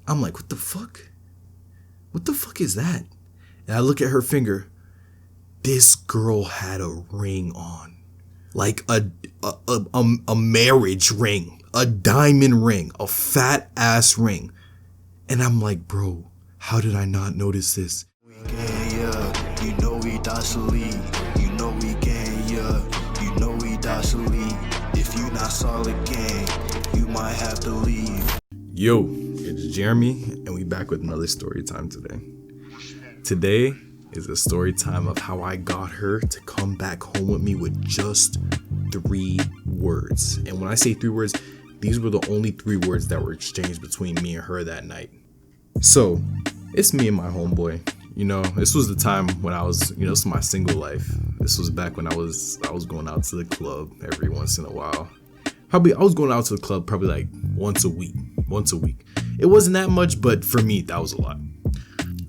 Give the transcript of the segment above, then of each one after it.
I'm like, what the fuck? What the fuck is that? And I look at her finger. This girl had a ring on. Like a marriage ring. A diamond ring. A fat ass ring. And I'm like, bro, how did I not notice this? We gang, yeah. You know we Dosllee. You know we gang, yeah. You know we Dosllee. If you not solid gang, you might have to leave. Yo, it's Jeremy, and we back with another story time today. Today is a story time of how I got her to come back home with me with just 3 words. And when I say 3 words, these were the only 3 words that were exchanged between me and her that night. So, it's me and my homeboy. You know, this was the time when I was, this was my single life. This was back when I was going out to the club every once in a while. I was going out to the club probably like once a week. It wasn't that much, but for me, that was a lot.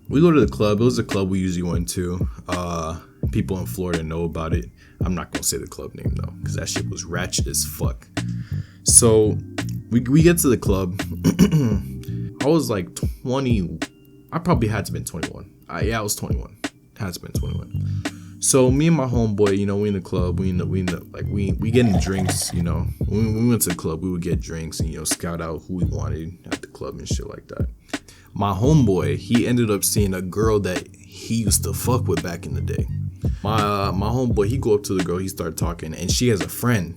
We go to the club. It was a club we usually went to. People in Florida know about it. I'm not going to say the club name though, because that shit was ratchet as fuck. So we get to the club. I was like 20. I probably had to been 21. I was 21. Had to been 21. So me and my homeboy, we in the club. We getting drinks. When we went to the club, we would get drinks and scout out who we wanted at the club and shit like that. My homeboy, he ended up seeing a girl that he used to fuck with back in the day. My homeboy, he go up to the girl, he started talking, and she has a friend.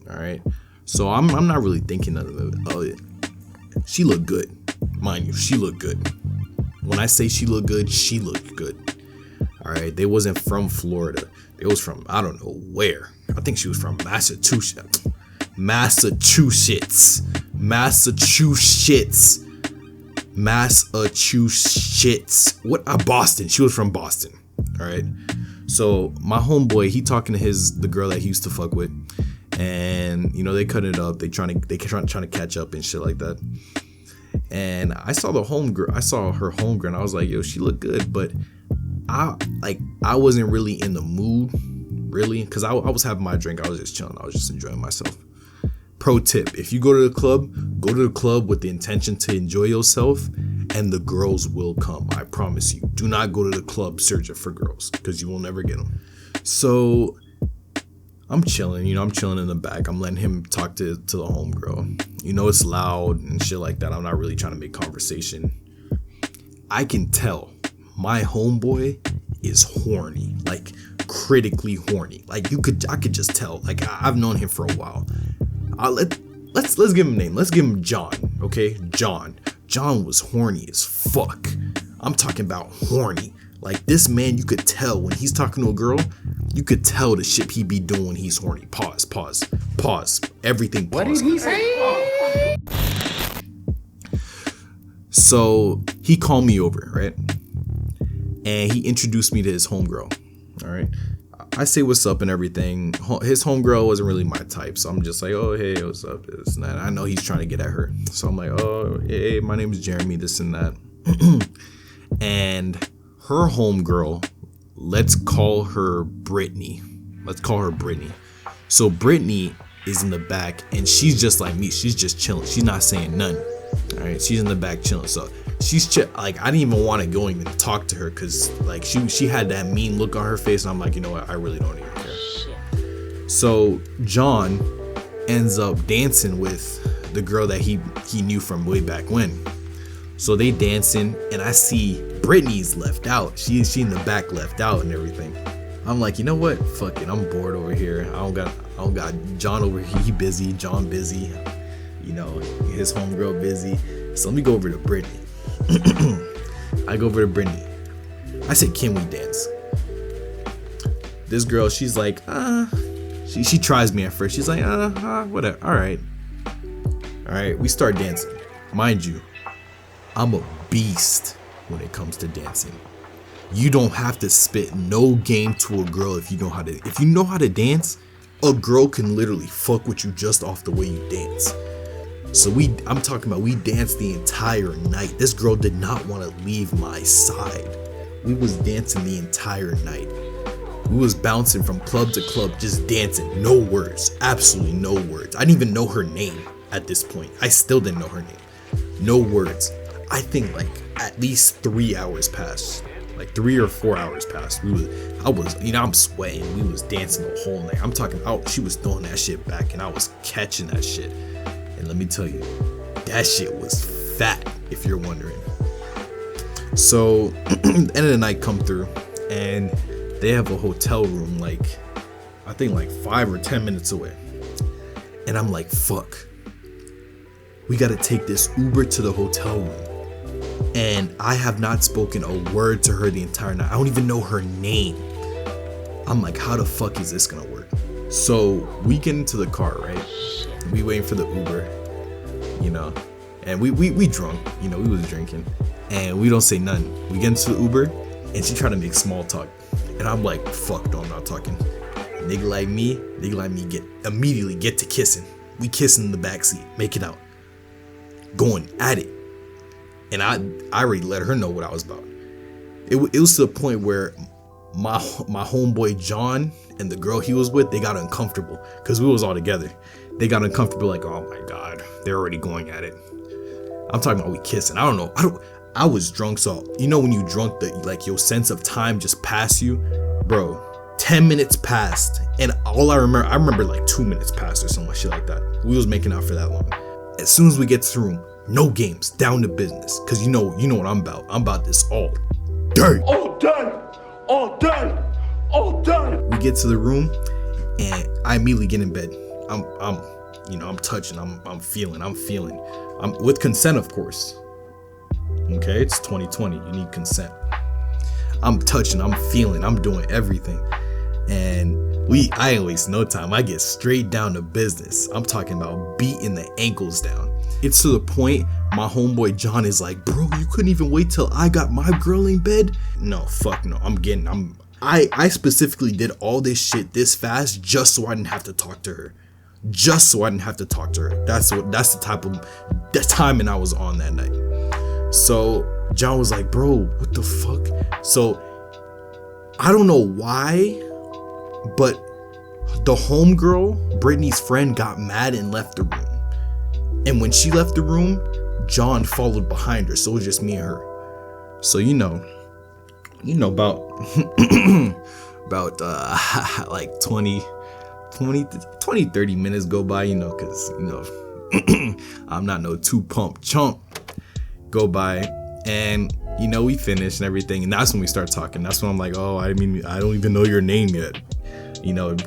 All right, so I'm not really thinking of it. She looked good, mind you. She looked good. When I say she looked good, she looked good. All right, they wasn't from Florida. They was from I don't know where. I think she was from Massachusetts. Boston. She was from Boston. All right. So my homeboy, he talking to the girl that he used to fuck with, and they cut it up. They trying to catch up and shit like that. And I saw her homegirl, and I was like, yo, she looked good, but I wasn't really in the mood, really, because I was having my drink. I was just chilling. I was just enjoying myself. Pro tip: if you go to the club with the intention to enjoy yourself, and the girls will come. I promise you. Do not go to the club searching for girls, because you will never get them. So I'm chilling. I'm chilling in the back. I'm letting him talk to the homegirl. It's loud and shit like that. I'm not really trying to make conversation. I can tell my homeboy is horny, like critically horny. Like I could just tell. Like I've known him for a while. Let's give him a name. Let's give him John. Okay, John. John was horny as fuck. I'm talking about horny. Like this man, you could tell when he's talking to a girl. You could tell the shit he be doing when he's horny. Pause. Everything. Pause. What did he say? So he called me over, right? And he introduced me to his homegirl. All right. I say what's up and everything. His homegirl wasn't really my type, so I'm just like, oh hey, what's up? This and that. I know he's trying to get at her, so I'm like, oh hey, my name is Jeremy. This and that. And her homegirl, let's call her Brittany. So Brittany is in the back, and she's just like me. She's just chilling. She's not saying none. All right, she's in the back chilling. So she's like, I didn't even want to go even talk to her, because like she had that mean look on her face, and I'm like, you know what? I really don't even care. So John ends up dancing with the girl that he knew from way back when. So they dancing, and I see Brittany's left out. She in the back left out and everything. I'm like, you know what? Fuck it. I'm bored over here. I don't got John over here. He busy. John busy. His homegirl busy. So let me go over to Brittany. I go over to Brittany. I said, can we dance? This girl, she's like, she tries me at first. She's like, whatever. All right. We start dancing. Mind you, I'm a beast when it comes to dancing. You don't have to spit no game to a girl if you know how to dance. A girl can literally fuck with you just off the way you dance. So I'm talking about we danced the entire night. This girl did not want to leave my side. We was dancing the entire night. We was bouncing from club to club, just dancing. No words, absolutely no words. I didn't even know her name at this point. I still didn't know her name. No words. I think like at least 3 hours passed. Like 3 or 4 hours passed. I'm sweating. We was dancing the whole night. I'm talking out. She was throwing that shit back and I was catching that shit. And let me tell you, that shit was fat, if you're wondering. So end of the night come through and they have a hotel room like I think like 5 or 10 minutes away. And I'm like, fuck. We gotta take this Uber to the hotel room. And I have not spoken a word to her the entire night. I don't even know her name. I'm like, how the fuck is this gonna work? So we get into the car, right? We waiting for the Uber, and we drunk, we was drinking, and we don't say nothing. We get into the Uber, and she trying to make small talk, and I'm like, fuck, no, I'm not talking. Nigga like me immediately get to kissing. We kissing in the backseat, make it out, going at it. And I already let her know what I was about. It was to the point where my homeboy John and the girl he was with, they got uncomfortable because we was all together. They got uncomfortable, like, oh my god, they're already going at it. I'm talking about we kissing. I was drunk, so when you drunk, your sense of time just passed you, bro. 10 minutes passed, and all I remember like 2 minutes passed or some shit like that. We was making out for that long. As soon as we get to the room, no games, down to business. Cause you know what I'm about. I'm about this all day. All done. All done. All done. We get to the room and I immediately get in bed. I'm touching, I'm feeling. I'm with consent, of course. Okay, it's 2020. You need consent. I'm touching, I'm feeling, I'm doing everything. And I ain't waste no time. I get straight down to business. I'm talking about beating the ankles down. It's to the point my homeboy John is like, bro, you couldn't even wait till I got my girl in bed? No, fuck no. I specifically did all this shit this fast just so I didn't have to talk to her. That's the type of timing I was on that night. So John was like, bro, what the fuck? So I don't know why, but the homegirl, Brittany's friend, got mad and left the room. And when she left the room, John followed behind her. So it was just me and her. So about like 20, 30 minutes go by, cause I'm not no 2-pump chump. Go by, and we finish and everything, and that's when we start talking. That's when I'm like, oh, I don't even know your name yet.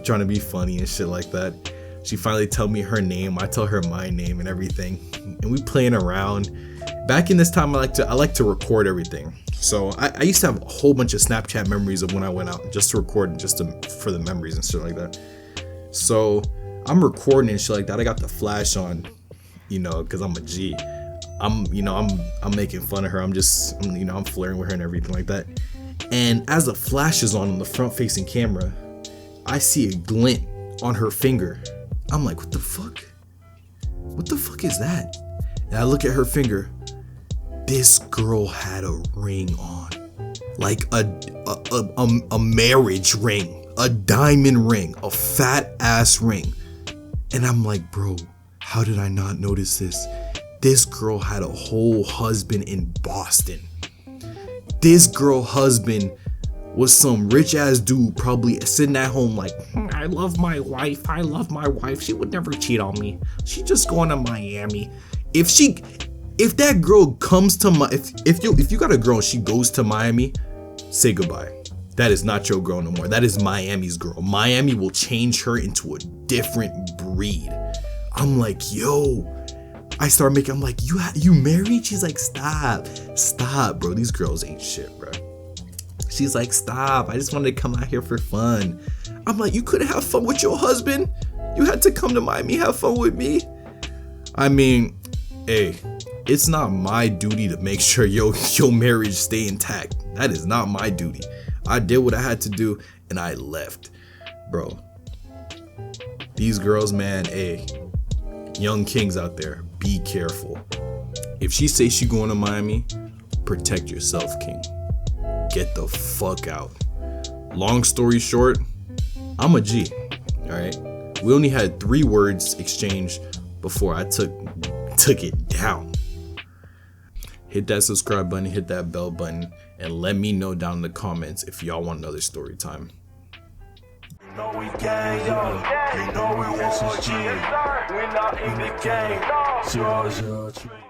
Trying to be funny and shit like that. She finally tell me her name. I tell her my name and everything, and we playing around. Back in this time, I like to record everything. So I used to have a whole bunch of Snapchat memories of when I went out just to record and for the memories and shit like that. So I'm recording and shit like that. I got the flash on, because I'm a G. I'm making fun of her. I'm flirting with her and everything like that. And as the flash is on the front facing camera, I see a glint on her finger. I'm like, what the fuck? What the fuck is that? And I look at her finger. This girl had a ring on, like a marriage ring, a diamond ring, a fat ass ring. And I'm like, bro, how did I not notice this? This girl had a whole husband in Boston. This girl husband was some rich ass dude probably sitting at home like, I love my wife. She would never cheat on me. She just going to Miami. If that girl comes to if you got a girl and she goes to Miami, say goodbye. That is not your girl no more. That is Miami's girl. Miami will change her into a different breed. I'm like, yo. I'm like, you married? She's like, stop, bro. These girls ain't shit, bro. She's like, stop. I just wanted to come out here for fun. I'm like, you couldn't have fun with your husband? You had to come to Miami, have fun with me? I mean, hey, it's not my duty to make sure your marriage stay intact. That is not my duty. I did what I had to do and I left. Bro, these girls, man, hey, young kings out there, be careful. If she says she going to Miami, protect yourself, king. Get the fuck out. Long story short, I'm a G, all right? We only had 3 words exchanged before I took it down. hit that subscribe button, hit that bell button, and let me know down in the comments if y'all want another story time. You know we gang, yo. You know we want G. We not in the game. 003.